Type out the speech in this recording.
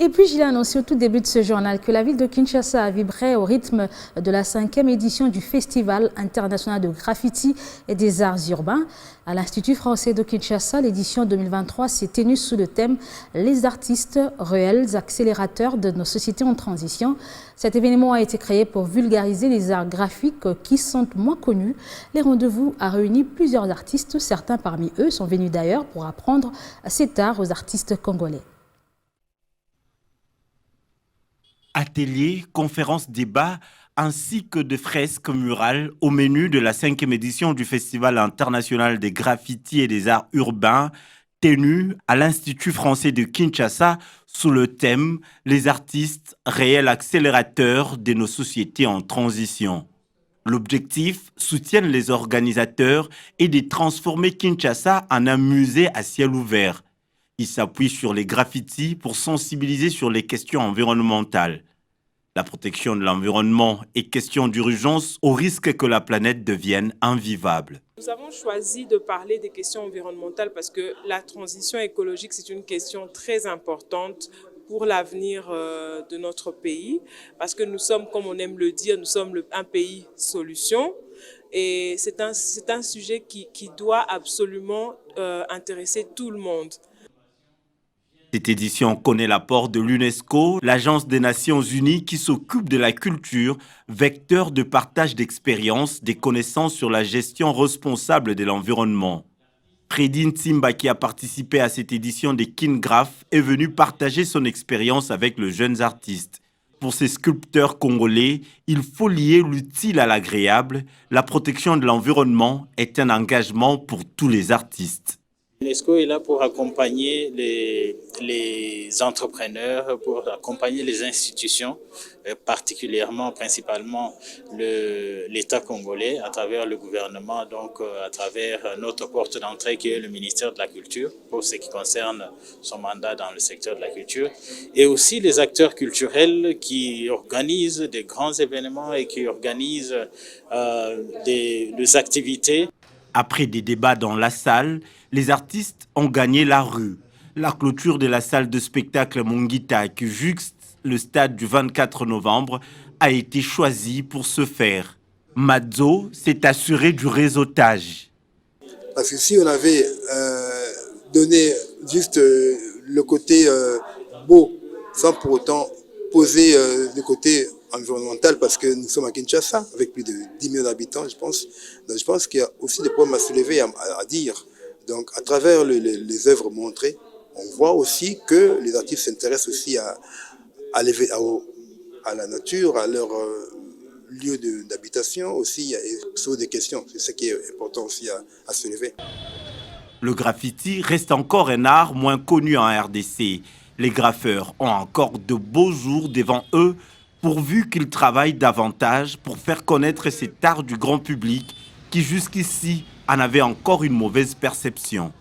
Et puis, je l'ai annoncé au tout début de ce journal que la ville de Kinshasa vibrait au rythme de la 5e édition du Festival international de graffiti et des arts urbains. À l'Institut français de Kinshasa, l'édition 2023 s'est tenue sous le thème « Les artistes réels accélérateurs de nos sociétés en transition ». Cet événement a été créé pour vulgariser les arts graphiques qui sont moins connus. Les rendez-vous a réuni plusieurs artistes. Certains parmi eux sont venus d'ailleurs pour apprendre cet art aux artistes congolais. Ateliers, conférences, débats, ainsi que de fresques murales au menu de la 5e édition du Festival international des graffitis et des arts urbains, tenu à l'Institut français de Kinshasa sous le thème « Les artistes, réels accélérateurs de nos sociétés en transition ». L'objectif, soutiennent les organisateurs, est de transformer Kinshasa en un musée à ciel ouvert. Il s'appuie sur les graffitis pour sensibiliser sur les questions environnementales. La protection de l'environnement est question d'urgence au risque que la planète devienne invivable. Nous avons choisi de parler des questions environnementales parce que la transition écologique, c'est une question très importante pour l'avenir de notre pays. Parce que nous sommes, comme on aime le dire, nous sommes un pays solution. Et c'est un sujet qui doit absolument intéresser tout le monde. Cette édition connaît l'apport de l'UNESCO, l'Agence des Nations Unies qui s'occupe de la culture, vecteur de partage d'expériences, des connaissances sur la gestion responsable de l'environnement. Freddy Ntimba, qui a participé à cette édition des KinGraph, est venu partager son expérience avec les jeunes artistes. Pour ces sculpteurs congolais, il faut lier l'utile à l'agréable. La protection de l'environnement est un engagement pour tous les artistes. L'UNESCO est là pour accompagner les entrepreneurs, pour accompagner les institutions, principalement l'État congolais, à travers le gouvernement, donc à travers notre porte d'entrée qui est le ministère de la Culture, pour ce qui concerne son mandat dans le secteur de la culture, et aussi les acteurs culturels qui organisent des grands événements et qui organisent des activités. Après des débats dans la salle, les artistes ont gagné la rue. La clôture de la salle de spectacle Mongita, qui juxte le stade du 24 novembre, a été choisie pour ce faire. Madzo s'est assuré du réseautage. Parce que si on avait donné juste le côté beau, sans pour autant poser le côté environnemental, parce que nous sommes à Kinshasa, avec plus de 10 millions d'habitants, je pense. Donc, je pense qu'il y a aussi des problèmes à soulever, à dire. Donc, à travers les œuvres montrées, on voit aussi que les artistes s'intéressent aussi à la nature, à leur lieu d'habitation aussi, et sur des questions. C'est ce qui est important aussi à soulever. Le graffiti reste encore un art moins connu en RDC. Les graffeurs ont encore de beaux jours devant eux, pourvu qu'ils travaillent davantage pour faire connaître cet art du grand public qui jusqu'ici en avait encore une mauvaise perception.